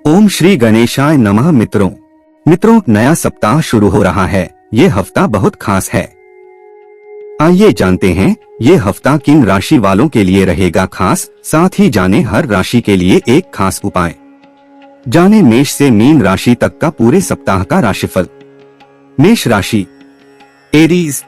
ओम श्री गणेशाय नमः। मित्रों, नया सप्ताह शुरू हो रहा है। ये हफ्ता बहुत खास है। आइए जानते हैं ये हफ्ता किन राशि वालों के लिए रहेगा खास। साथ ही जाने हर राशि के लिए एक खास उपाय। जाने मेष से मीन राशि तक का पूरे सप्ताह का राशिफल। मेष राशि, एरीज।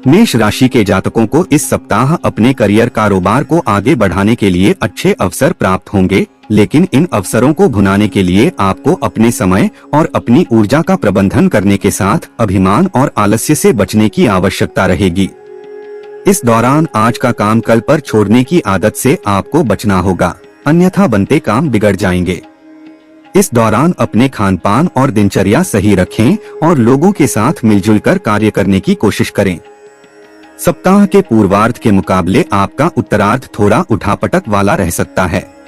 मेष राशि के जातकों को इस सप्ताह अपने करियर कारोबार को आगे बढ़ाने के लिए अच्छे अवसर प्राप्त होंगे, लेकिन इन अवसरों को भुनाने के लिए आपको अपने समय और अपनी ऊर्जा का प्रबंधन करने के साथ अभिमान और आलस्य से बचने की आवश्यकता रहेगी। इस दौरान आज का काम कल पर छोड़ने की आदत से आपको बचना होगा, अन्यथा बनते काम बिगड़ जाएंगे। इस दौरान अपने खान पान और दिनचर्या सही रखें और लोगों के साथ मिलजुल कर कार्य करने की कोशिश करें। सप्ताह के पूर्वार्ध के मुकाबले आपका उत्तरार्ध थोड़ा उठापटक वाला रह सकता है।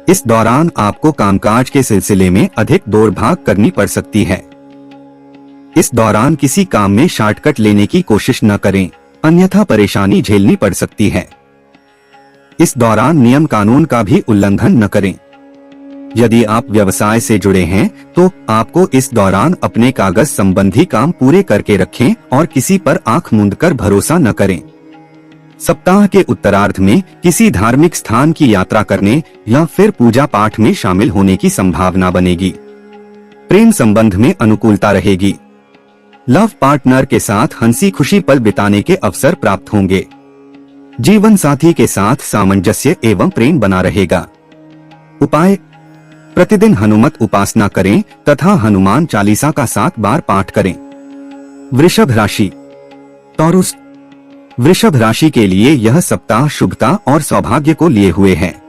इस दौरान आपको कामकाज के सिलसिले में अधिक दौड़-भाग करनी पड़ सकती है। इस दौरान किसी काम में शॉर्टकट लेने की कोशिश न करें, अन्यथा परेशानी झेलनी पड़ सकती है। इस दौरान नियम कानून का भी उल्लंघन न करें। यदि आप व्यवसाय से जुड़े हैं तो आपको इस दौरान अपने कागज संबंधी काम पूरे करके रखें और किसी पर आंख मूंदकर भरोसा न करें। सप्ताह के उत्तरार्ध में किसी धार्मिक स्थान की यात्रा करने या फिर पूजा पाठ में शामिल होने की संभावना बनेगी। प्रेम संबंध में अनुकूलता रहेगी। लव पार्टनर के साथ हंसी खुशी पल बिताने के अवसर प्राप्त होंगे। जीवन साथी के साथ सामंजस्य एवं प्रेम बना रहेगा। उपाय, प्रतिदिन हनुमत उपासना करें तथा हनुमान चालीसा का 7 बार पाठ करें। वृषभ राशि, टॉरस। वृषभ राशि के लिए यह सप्ताह शुभता और सौभाग्य को लिए हुए है।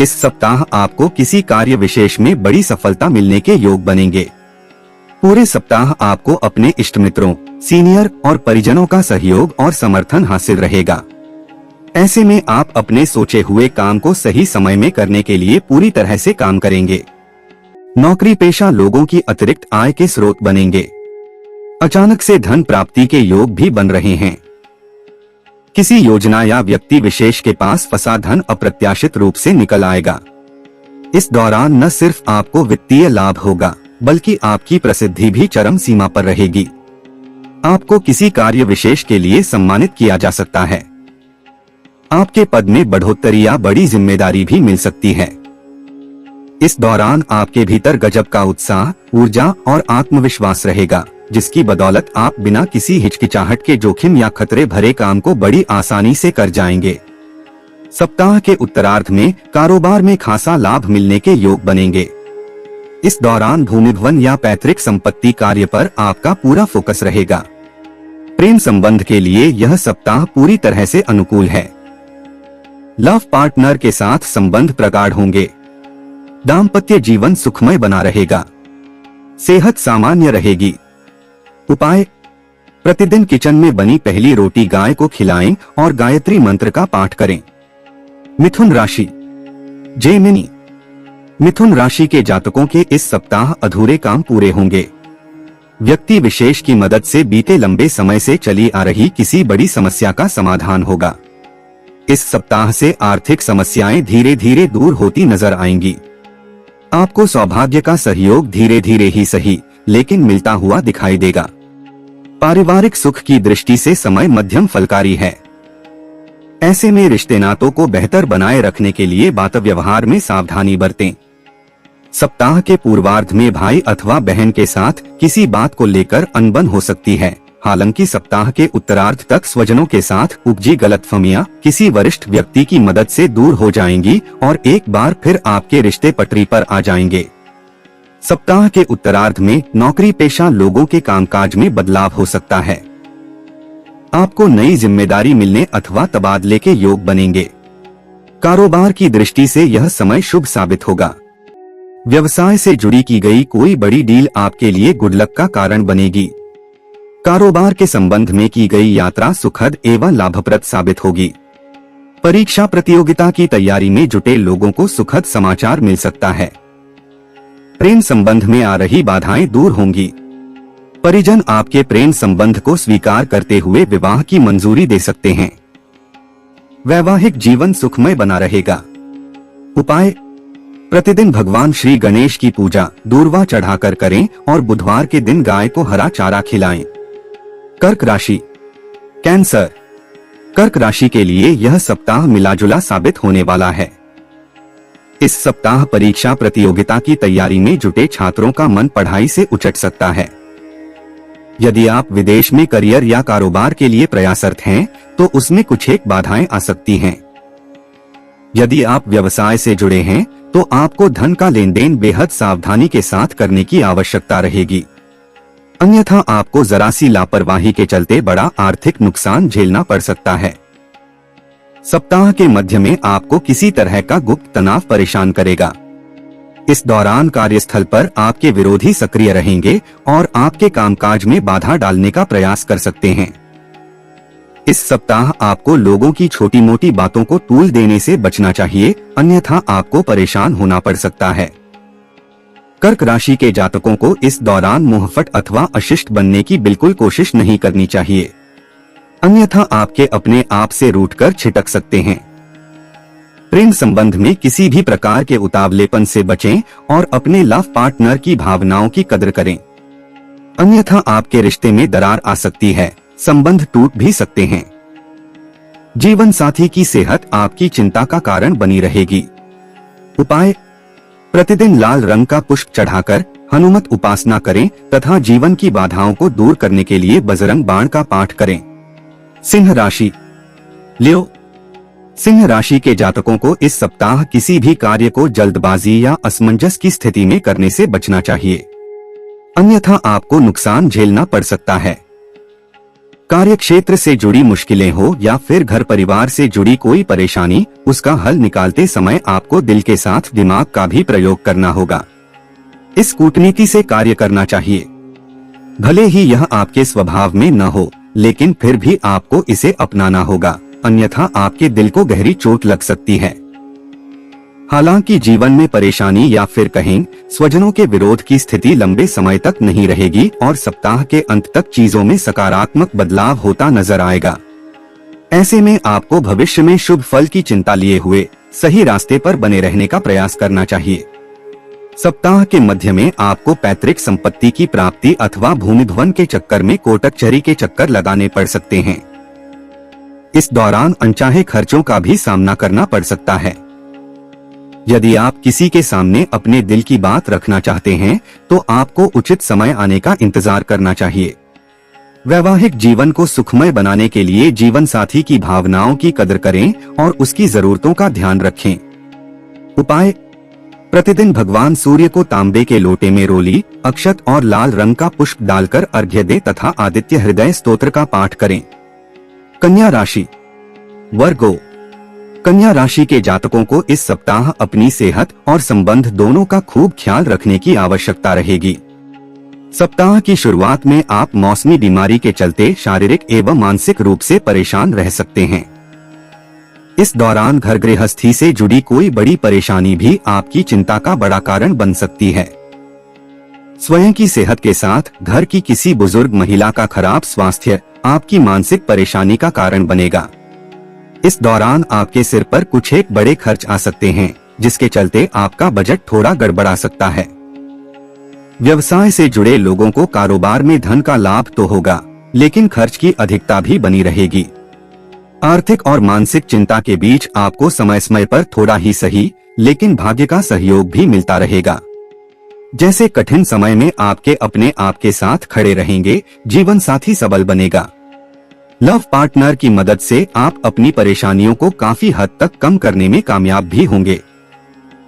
इस सप्ताह आपको किसी कार्य विशेष में बड़ी सफलता मिलने के योग बनेंगे। पूरे सप्ताह आपको अपने इष्ट मित्रों, सीनियर और परिजनों का सहयोग और समर्थन हासिल रहेगा। ऐसे में आप अपने सोचे हुए काम को सही समय में करने के लिए पूरी तरह से काम करेंगे। नौकरी पेशा लोगों की अतिरिक्त आय के स्रोत बनेंगे। अचानक से धन प्राप्ति के योग भी बन रहे हैं। किसी योजना या व्यक्ति विशेष के पास फंसा धन अप्रत्याशित रूप से निकल आएगा। इस दौरान न सिर्फ आपको वित्तीय लाभ होगा, बल्कि आपकी प्रसिद्धि भी चरम सीमा पर रहेगी। आपको किसी कार्य विशेष के लिए सम्मानित किया जा सकता है। आपके पद में बढ़ोतरी या बड़ी जिम्मेदारी भी मिल सकती है। इस दौरान आपके भीतर गजब का उत्साह, ऊर्जा और आत्मविश्वास रहेगा, जिसकी बदौलत आप बिना किसी हिचकिचाहट के जोखिम या खतरे भरे काम को बड़ी आसानी से कर जाएंगे। सप्ताह के उत्तरार्ध में कारोबार में खासा लाभ मिलने के योग बनेंगे। इस दौरान भूमि भवन या पैतृक संपत्ति कार्य पर आपका पूरा फोकस रहेगा। प्रेम संबंध के लिए यह सप्ताह पूरी तरह से अनुकूल है। लव पार्टनर के साथ संबंध प्रगाढ़ होंगे। दाम्पत्य जीवन सुखमय बना रहेगा। सेहत सामान्य रहेगी। उपाय, प्रतिदिन किचन में बनी पहली रोटी गाय को खिलाएं और गायत्री मंत्र का पाठ करें। मिथुन राशि, जेमिनी। मिथुन राशि के जातकों के इस सप्ताह अधूरे काम पूरे होंगे। व्यक्ति विशेष की मदद से बीते लंबे समय से चली आ रही किसी बड़ी समस्या का समाधान होगा। इस सप्ताह से आर्थिक समस्याएं धीरे धीरे दूर होती नजर आएंगी। आपको सौभाग्य का सहयोग धीरे धीरे ही सही, लेकिन मिलता हुआ दिखाई देगा। पारिवारिक सुख की दृष्टि से समय मध्यम फलकारी है। ऐसे में रिश्ते नातों को बेहतर बनाए रखने के लिए बात व्यवहार में सावधानी बरतें। सप्ताह के पूर्वार्ध में भाई अथवा बहन के साथ किसी बात को लेकर अनबन हो सकती है। हालांकि सप्ताह के उत्तरार्ध तक स्वजनों के साथ उपजी गलतफहमियां किसी वरिष्ठ व्यक्ति की मदद से दूर हो जाएंगी और एक बार फिर आपके रिश्ते पटरी पर आ जाएंगे। सप्ताह के उत्तरार्ध में नौकरी पेशा लोगों के कामकाज में बदलाव हो सकता है। आपको नई जिम्मेदारी मिलने अथवा तबादले के योग बनेंगे। कारोबार की दृष्टि से यह समय शुभ साबित होगा। व्यवसाय से जुड़ी की गई कोई बड़ी डील आपके लिए गुड लक का कारण बनेगी। कारोबार के संबंध में की गई यात्रा सुखद एवं लाभप्रद साबित होगी। परीक्षा प्रतियोगिता की तैयारी में जुटे लोगों को सुखद समाचार मिल सकता है। प्रेम संबंध में आ रही बाधाएं दूर होंगी। परिजन आपके प्रेम संबंध को स्वीकार करते हुए विवाह की मंजूरी दे सकते हैं। वैवाहिक जीवन सुखमय बना रहेगा। उपाय, प्रतिदिन भगवान श्री गणेश की पूजा दूर्वा चढ़ाकर करें और बुधवार के दिन गाय को हरा चारा खिलाएं। कर्क राशि। कैंसर। कर्क राशि के लिए यह सप्ताह मिलाजुला साबित होने वाला है। इस सप्ताह परीक्षा प्रतियोगिता की तैयारी में जुटे छात्रों का मन पढ़ाई से उचट सकता है। यदि आप विदेश में करियर या कारोबार के लिए प्रयासरत हैं, तो उसमें कुछ एक बाधाएं आ सकती हैं। यदि आप व्यवसाय से जुड़े हैं, तो आपको धन का लेन देन बेहद सावधानी के साथ करने की आवश्यकता रहेगी, अन्यथा आपको जरा सी लापरवाही के चलते बड़ा आर्थिक नुकसान झेलना पड़ सकता है। सप्ताह के मध्य में आपको किसी तरह का गुप्त तनाव परेशान करेगा। इस दौरान कार्यस्थल पर आपके विरोधी सक्रिय रहेंगे और आपके कामकाज में बाधा डालने का प्रयास कर सकते हैं। इस सप्ताह आपको लोगों की छोटी मोटी बातों को तूल देने से बचना चाहिए, अन्यथा आपको परेशान होना पड़ सकता है। कर्क राशि के जातकों को इस दौरान मुंहफट अथवा अशिष्ट बनने की बिल्कुल कोशिश नहीं करनी चाहिए, अन्यथा आपके अपने आप से रूठकर छिटक सकते हैं। प्रेम संबंध में किसी भी प्रकार के उतावलेपन से बचें और अपने लव पार्टनर की भावनाओं की कदर करें, अन्यथा आपके रिश्ते में दरार आ सकती है, संबंध टूट भी सकते हैं। जीवन साथी की सेहत आपकी चिंता का कारण बनी रहेगी। उपाय: प्रतिदिन लाल रंग का पुष्प चढ़ाकर हनुमत उपासना करें तथा जीवन की बाधाओं को दूर करने के लिए बजरंग बाण का पाठ करें। सिंह राशि। लियो। सिंह राशि के जातकों को इस सप्ताह किसी भी कार्य को जल्दबाजी या असमंजस की स्थिति में करने से बचना चाहिए, अन्यथा आपको नुकसान झेलना पड़ सकता है। कार्य क्षेत्र से जुड़ी मुश्किलें हो या फिर घर परिवार से जुड़ी कोई परेशानी, उसका हल निकालते समय आपको दिल के साथ दिमाग का भी प्रयोग करना होगा। इस कूटनीति से कार्य करना चाहिए। भले ही यह आपके स्वभाव में न हो, लेकिन फिर भी आपको इसे अपनाना होगा, अन्यथा आपके दिल को गहरी चोट लग सकती है। हालांकि जीवन में परेशानी या फिर कहें स्वजनों के विरोध की स्थिति लंबे समय तक नहीं रहेगी और सप्ताह के अंत तक चीजों में सकारात्मक बदलाव होता नजर आएगा। ऐसे में आपको भविष्य में शुभ फल की चिंता लिए हुए सही रास्ते पर बने रहने का प्रयास करना चाहिए। सप्ताह के मध्य में आपको पैतृक संपत्ति की प्राप्ति अथवा भूमिध्वन के चक्कर में कोटकचहरी के चक्कर लगाने पड़ सकते हैं। इस दौरान अनचाहे खर्चों का भी सामना करना पड़ सकता है। यदि आप किसी के सामने अपने दिल की बात रखना चाहते हैं, तो आपको उचित समय आने का इंतजार करना चाहिए। वैवाहिक जीवन को सुखमय बनाने के लिए जीवन साथी की भावनाओं की कदर करें और उसकी जरूरतों का ध्यान रखें। उपाय: प्रतिदिन भगवान सूर्य को तांबे के लोटे में रोली, अक्षत और लाल रंग का पुष्प डालकर अर्घ्य दें तथा आदित्य हृदय स्तोत्र का पाठ करें। कन्या राशि। वर्गो। कन्या राशि के जातकों को इस सप्ताह अपनी सेहत और संबंध दोनों का खूब ख्याल रखने की आवश्यकता रहेगी। सप्ताह की शुरुआत में आप मौसमी बीमारी के चलते शारीरिक एवं मानसिक रूप से परेशान रह सकते हैं। इस दौरान घर गृहस्थी से जुड़ी कोई बड़ी परेशानी भी आपकी चिंता का बड़ा कारण बन सकती है। स्वयं की सेहत के साथ घर की किसी बुजुर्ग महिला का खराब स्वास्थ्य आपकी मानसिक परेशानी का कारण बनेगा। इस दौरान आपके सिर पर कुछ एक बड़े खर्च आ सकते हैं, जिसके चलते आपका बजट थोड़ा गड़बड़ा सकता है। व्यवसाय से जुड़े लोगों को कारोबार में धन का लाभ तो होगा, लेकिन खर्च की अधिकता भी बनी रहेगी। आर्थिक और मानसिक चिंता के बीच आपको समय समय पर थोड़ा ही सही, लेकिन भाग्य का सहयोग भी मिलता रहेगा। जैसे कठिन समय में आपके अपने आप के साथ खड़े रहेंगे, जीवन साथी सबल बनेगा। लव पार्टनर की मदद से आप अपनी परेशानियों को काफी हद तक कम करने में कामयाब भी होंगे।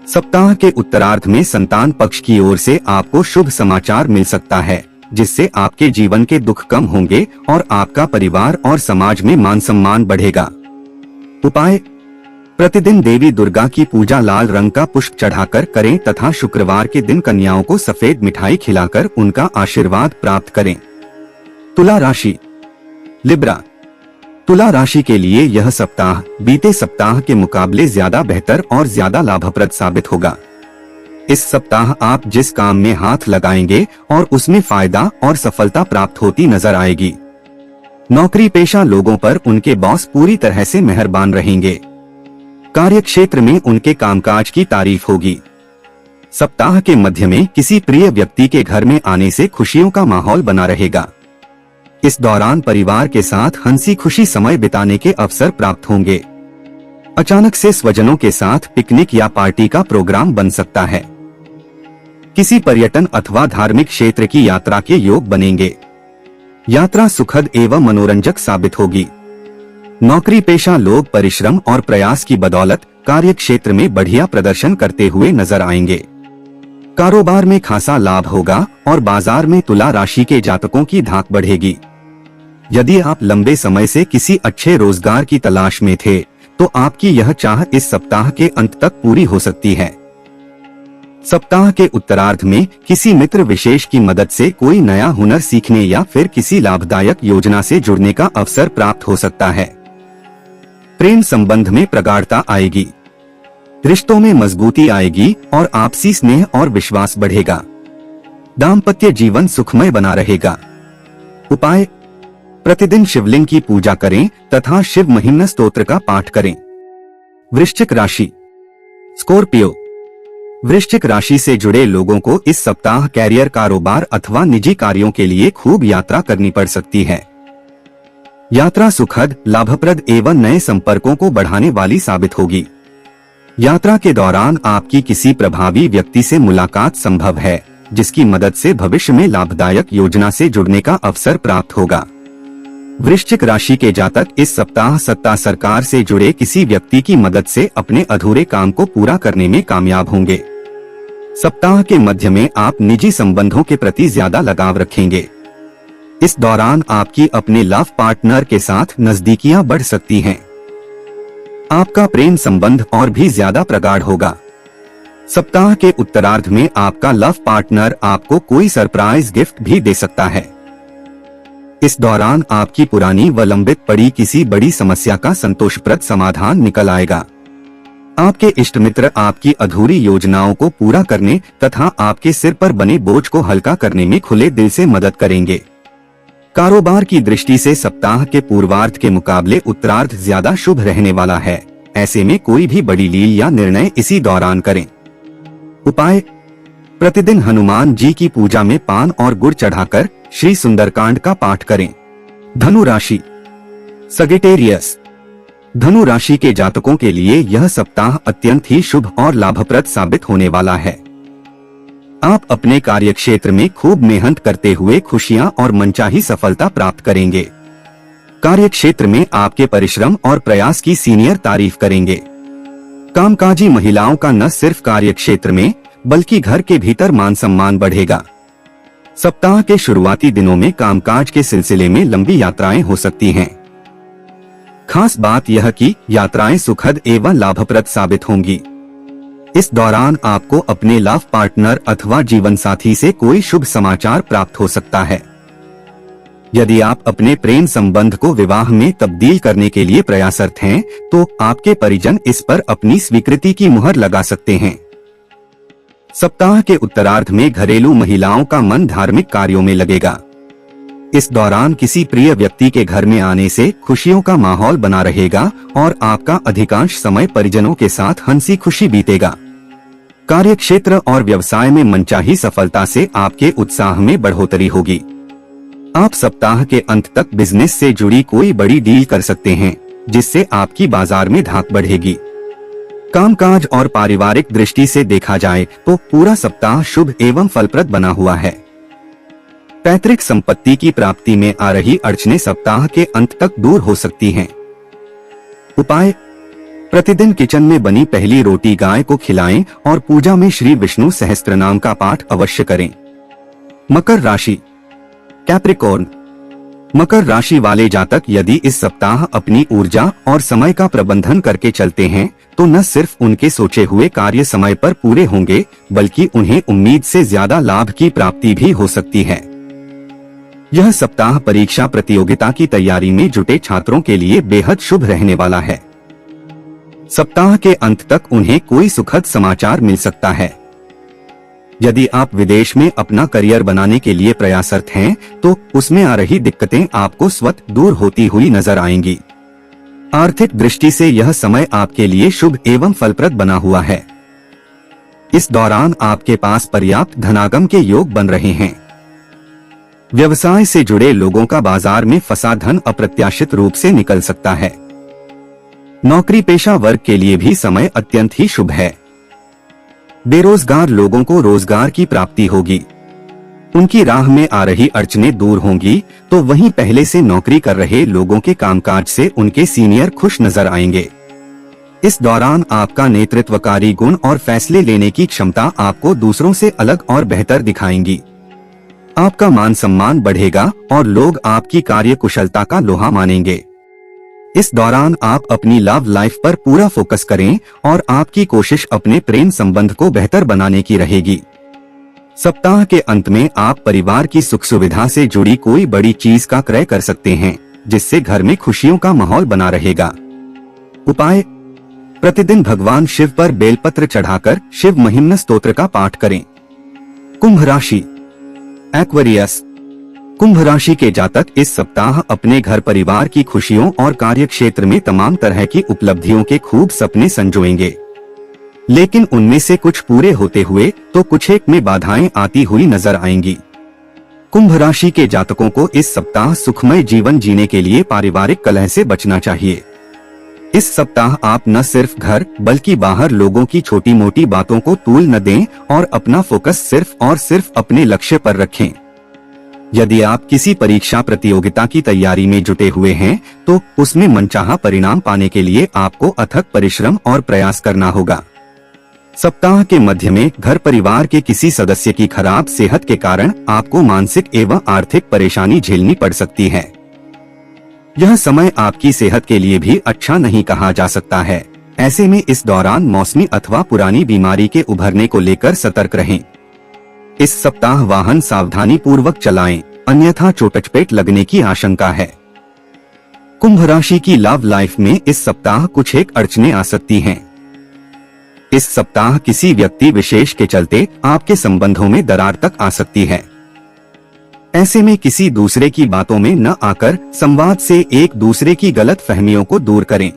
सप्ताह के उत्तरार्ध में संतान पक्ष की ओर से आपको शुभ समाचार मिल सकता है, जिससे आपके जीवन के दुख कम होंगे और आपका परिवार और समाज में मान सम्मान बढ़ेगा। उपाय: प्रतिदिन देवी दुर्गा की पूजा लाल रंग का पुष्प चढ़ाकर करें तथा शुक्रवार के दिन कन्याओं को सफेद मिठाई खिलाकर उनका आशीर्वाद प्राप्त करें। तुला राशि। लिब्रा। तुला राशि के लिए यह सप्ताह बीते सप्ताह के मुकाबले ज्यादा बेहतर और ज्यादा लाभप्रद साबित होगा। इस सप्ताह आप जिस काम में हाथ लगाएंगे और उसमें फायदा और सफलता प्राप्त होती नजर आएगी। नौकरी पेशा लोगों पर उनके बॉस पूरी तरह से मेहरबान रहेंगे। कार्य क्षेत्र में उनके कामकाज की तारीफ होगी। सप्ताह के मध्य में किसी प्रिय व्यक्ति के घर में आने से खुशियों का माहौल बना रहेगा। इस दौरान परिवार के साथ हंसी खुशी समय बिताने के अवसर प्राप्त होंगे। अचानक से स्वजनों के साथ पिकनिक या पार्टी का प्रोग्राम बन सकता है। किसी पर्यटन अथवा धार्मिक क्षेत्र की यात्रा के योग बनेंगे। यात्रा सुखद एवं मनोरंजक साबित होगी। नौकरी पेशा लोग परिश्रम और प्रयास की बदौलत कार्य क्षेत्र में बढ़िया प्रदर्शन करते हुए नजर आएंगे। कारोबार में खासा लाभ होगा और बाजार में तुला राशि के जातकों की धाक बढ़ेगी। यदि आप लंबे समय से किसी अच्छे रोजगार की तलाश में थे तो आपकी यह चाह इस सप्ताह के अंत तक पूरी हो सकती है। सप्ताह के उत्तरार्ध में किसी मित्र विशेष की मदद से कोई नया हुनर सीखने या फिर किसी लाभदायक योजना से जुड़ने का अवसर प्राप्त हो सकता है। प्रेम संबंध में प्रगाढ़ता आएगी। रिश्तों में मजबूती आएगी और आपसी स्नेह और विश्वास बढ़ेगा। दाम्पत्य जीवन सुखमय बना रहेगा। उपाय: प्रतिदिन शिवलिंग की पूजा करें तथा शिव महिम्न स्तोत्र का पाठ करें। वृश्चिक राशि। स्कॉर्पियो। वृश्चिक राशि से जुड़े लोगों को इस सप्ताह कैरियर, कारोबार अथवा निजी कार्यों के लिए खूब यात्रा करनी पड़ सकती है। यात्रा सुखद, लाभप्रद एवं नए संपर्कों को बढ़ाने वाली साबित होगी। यात्रा के दौरान आपकी किसी प्रभावी व्यक्ति से मुलाकात संभव है, जिसकी मदद से भविष्य में लाभदायक योजना से जुड़ने का अवसर प्राप्त होगा। वृश्चिक राशि के जातक इस सप्ताह सत्ता सरकार से जुड़े किसी व्यक्ति की मदद से अपने अधूरे काम को पूरा करने में कामयाब होंगे। सप्ताह के मध्य में आप निजी संबंधों के प्रति ज्यादा लगाव रखेंगे। इस दौरान आपकी अपने लव पार्टनर के साथ नजदीकियां बढ़ सकती हैं। आपका प्रेम संबंध और भी ज्यादा प्रगाढ़ होगा। सप्ताह के उत्तरार्ध में आपका लव पार्टनर आपको कोई सरप्राइज गिफ्ट भी दे सकता है। इस दौरान आपकी पुरानी व लंबित पड़ी किसी बड़ी समस्या का संतोषप्रद समाधान निकल आएगा। आपके इष्ट मित्र आपकी अधूरी योजनाओं को पूरा करने तथा आपके सिर पर बने बोझ को हल्का करने में खुले दिल से मदद करेंगे। कारोबार की दृष्टि से सप्ताह के पूर्वार्ध के मुकाबले उत्तरार्ध ज्यादा शुभ रहने वाला है। ऐसे में कोई भी बड़ी लील या निर्णय इसी दौरान करें। उपाय: प्रतिदिन हनुमान जी की पूजा में पान और गुड़ चढ़ाकर श्री सुंदरकांड का पाठ करें। धनु राशि। सगिटेरियस। धनु राशि के जातकों के लिए यह सप्ताह अत्यंत ही शुभ और लाभप्रद साबित होने वाला है। आप अपने कार्य क्षेत्र में खूब मेहनत करते हुए खुशियां और मनचाही सफलता प्राप्त करेंगे। कार्य क्षेत्र में आपके परिश्रम और प्रयास की सीनियर तारीफ करेंगे। कामकाजी महिलाओं का न सिर्फ कार्य क्षेत्र में बल्कि घर के भीतर मान सम्मान बढ़ेगा। सप्ताह के शुरुआती दिनों में कामकाज के सिलसिले में लंबी यात्राएं हो सकती हैं। खास बात यह कि यात्राएं सुखद एवं लाभप्रद साबित होंगी। इस दौरान आपको अपने लव पार्टनर अथवा जीवन साथी से कोई शुभ समाचार प्राप्त हो सकता है। यदि आप अपने प्रेम संबंध को विवाह में तब्दील करने के लिए प्रयासरत हैं, तो आपके परिजन इस पर अपनी स्वीकृति की मुहर लगा सकते हैं। सप्ताह के उत्तरार्ध में घरेलू महिलाओं का मन धार्मिक कार्यों में लगेगा। इस दौरान किसी प्रिय व्यक्ति के घर में आने से खुशियों का माहौल बना रहेगा और आपका अधिकांश समय परिजनों के साथ हंसी खुशी बीतेगा। कार्य क्षेत्र और व्यवसाय में मनचाही सफलता से आपके उत्साह में बढ़ोतरी होगी। आप सप्ताह के अंत तक बिजनेस से जुड़ी कोई बड़ी डील कर सकते हैं, जिससे आपकी बाजार में धाक बढ़ेगी। कामकाज और पारिवारिक दृष्टि से देखा जाए तो पूरा सप्ताह शुभ एवं फलप्रद बना हुआ है। पैतृक संपत्ति की प्राप्ति में आ रही अड़चनें सप्ताह के अंत तक दूर हो सकती हैं। उपाय: प्रतिदिन किचन में बनी पहली रोटी गाय को खिलाएं और पूजा में श्री विष्णु सहस्त्रनाम का पाठ अवश्य करें। मकर राशि। कैप्रिकॉर्न। मकर राशि वाले जातक यदि इस सप्ताह अपनी ऊर्जा और समय का प्रबंधन करके चलते हैं तो न सिर्फ उनके सोचे हुए कार्य समय पर पूरे होंगे, बल्कि उन्हें उम्मीद से ज्यादा लाभ की प्राप्ति भी हो सकती है। यह सप्ताह परीक्षा प्रतियोगिता की तैयारी में जुटे छात्रों के लिए बेहद शुभ रहने वाला है। सप्ताह के अंत तक उन्हें कोई सुखद समाचार मिल सकता है। यदि आप विदेश में अपना करियर बनाने के लिए प्रयासरत हैं, तो उसमें आ रही दिक्कतें आपको स्वतः दूर होती हुई नजर आएंगी। आर्थिक दृष्टि से यह समय आपके लिए शुभ एवं फलप्रद बना हुआ है। इस दौरान आपके पास पर्याप्त धनागम के योग बन रहे हैं। व्यवसाय से जुड़े लोगों का बाजार में फंसा धन अप्रत्याशित रूप से निकल सकता है। नौकरी पेशा वर्ग के लिए भी समय अत्यंत ही शुभ है। बेरोजगार लोगों को रोजगार की प्राप्ति होगी। उनकी राह में आ रही अड़चनें दूर होंगी, तो वहीं पहले से नौकरी कर रहे लोगों के कामकाज से उनके सीनियर खुश नजर आएंगे। इस दौरान आपका नेतृत्वकारी गुण और फैसले लेने की क्षमता आपको दूसरों से अलग और बेहतर दिखाएंगी। आपका मान सम्मान बढ़ेगा और लोग आपकी कार्य कुशलता का लोहा मानेंगे। इस दौरान आप अपनी लव लाइफ पर पूरा फोकस करें और आपकी कोशिश अपने प्रेम संबंध को बेहतर बनाने की रहेगी। सप्ताह के अंत में आप परिवार की सुख सुविधा से जुड़ी कोई बड़ी चीज का क्रय कर सकते हैं, जिससे घर में खुशियों का माहौल बना रहेगा। उपाय: प्रतिदिन भगवान शिव पर बेलपत्र चढ़ाकर शिव महिम्न स्तोत्र का पाठ करें। कुंभ राशि, एक्वेरियस। कुंभ राशि के जातक इस सप्ताह अपने घर परिवार की खुशियों और कार्य क्षेत्र में तमाम तरह की उपलब्धियों के खूब सपने संजोएंगे, लेकिन उनमें से कुछ पूरे होते हुए तो कुछ एक में बाधाएं आती हुई नजर आएंगी। कुंभ राशि के जातकों को इस सप्ताह सुखमय जीवन जीने के लिए पारिवारिक कलह से बचना चाहिए। इस सप्ताह आप न सिर्फ घर बल्कि बाहर लोगों की छोटी मोटी बातों को तूल न दें और अपना फोकस सिर्फ और सिर्फ अपने लक्ष्य पर रखें। यदि आप किसी परीक्षा प्रतियोगिता की तैयारी में जुटे हुए हैं, तो उसमें मनचाहा परिणाम पाने के लिए आपको अथक परिश्रम और प्रयास करना होगा। सप्ताह के मध्य में घर परिवार के किसी सदस्य की खराब सेहत के कारण आपको मानसिक एवं आर्थिक परेशानी झेलनी पड़ सकती है। यह समय आपकी सेहत के लिए भी अच्छा नहीं कहा जा सकता है। ऐसे में इस दौरान मौसमी अथवा पुरानी बीमारी के उभरने को लेकर सतर्क रहें। इस सप्ताह वाहन सावधानी पूर्वक चलाएं, अन्यथा चोट-चपेट लगने की आशंका है। कुंभ राशि की लव लाइफ में इस सप्ताह कुछ एक अड़चनें आ सकती हैं। इस सप्ताह किसी व्यक्ति विशेष के चलते आपके संबंधों में दरार तक आ सकती है। ऐसे में किसी दूसरे की बातों में न आकर संवाद से एक दूसरे की गलत फहमियों को दूर करें।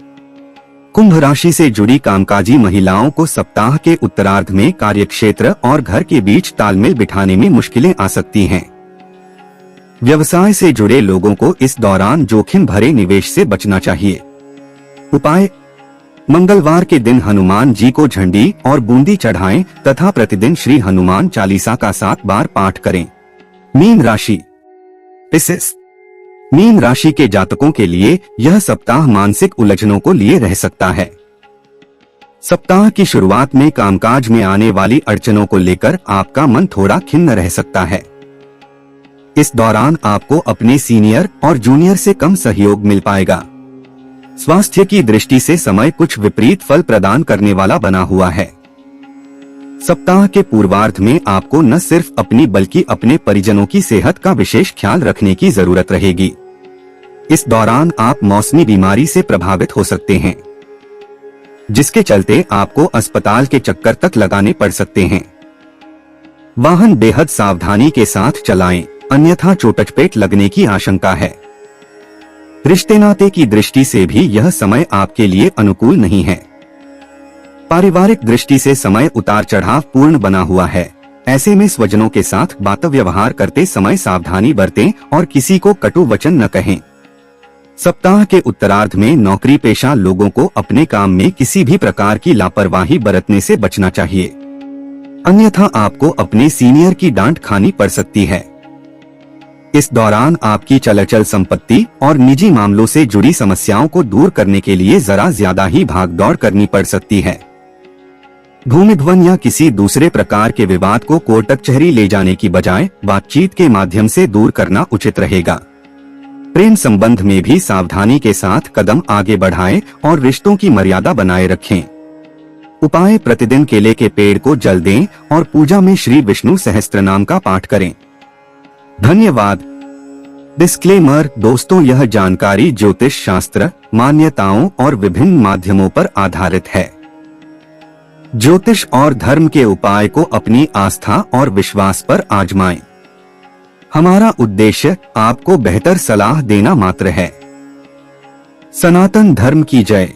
कुंभ राशि से जुड़ी कामकाजी महिलाओं को सप्ताह के उत्तरार्ध में कार्यक्षेत्र और घर के बीच तालमेल बिठाने में मुश्किलें आ सकती हैं। व्यवसाय से जुड़े लोगों को इस दौरान जोखिम भरे निवेश से बचना चाहिए। उपाय: मंगलवार के दिन हनुमान जी को झंडी और बूंदी चढ़ाएं तथा प्रतिदिन श्री हनुमान चालीसा का 7 बार पाठ करें। मीन राशि, पिसिस। मीन राशि के जातकों के लिए यह सप्ताह मानसिक उलझनों को लिए रह सकता है। सप्ताह की शुरुआत में कामकाज में आने वाली अड़चनों को लेकर आपका मन थोड़ा खिन्न रह सकता है। इस दौरान आपको अपने सीनियर और जूनियर से कम सहयोग मिल पाएगा। स्वास्थ्य की दृष्टि से समय कुछ विपरीत फल प्रदान करने वाला बना हुआ है। सप्ताह के पूर्वार्ध में आपको न सिर्फ अपनी बल्कि अपने परिजनों की सेहत का विशेष ख्याल रखने की जरूरत रहेगी। इस दौरान आप मौसमी बीमारी से प्रभावित हो सकते हैं, जिसके चलते आपको अस्पताल के चक्कर तक लगाने पड़ सकते हैं। वाहन बेहद सावधानी के साथ चलाएं, अन्यथा चोट-चपेट लगने की आशंका है। रिश्ते नाते की दृष्टि से भी यह समय आपके लिए अनुकूल नहीं है। पारिवारिक दृष्टि से समय उतार चढ़ाव पूर्ण बना हुआ है। ऐसे में स्वजनों के साथ बात व्यवहार करते समय सावधानी बरतें और किसी को कटु वचन न कहें। सप्ताह के उत्तरार्ध में नौकरी पेशा लोगों को अपने काम में किसी भी प्रकार की लापरवाही बरतने से बचना चाहिए, अन्यथा आपको अपने सीनियर की डांट खानी पड़ सकती है। इस दौरान आपकी चल संपत्ति और निजी मामलों से जुड़ी समस्याओं को दूर करने के लिए जरा ज्यादा ही भागदौड़ करनी पड़ सकती है। भूमिध्वन या किसी दूसरे प्रकार के विवाद को कोर्ट कचहरी ले जाने की बजाय बातचीत के माध्यम से दूर करना उचित रहेगा। प्रेम संबंध में भी सावधानी के साथ कदम आगे बढ़ाएं और रिश्तों की मर्यादा बनाए रखें। उपाय: प्रतिदिन केले के पेड़ को जल दें और पूजा में श्री विष्णु सहस्त्रनाम का पाठ करें। धन्यवाद। डिस्क्लेमर: दोस्तों, यह जानकारी ज्योतिष शास्त्र, मान्यताओं और विभिन्न माध्यमों पर आधारित है। ज्योतिष और धर्म के उपाय को अपनी आस्था और विश्वास पर आजमाएं। हमारा उद्देश्य आपको बेहतर सलाह देना मात्र है। सनातन धर्म की जय।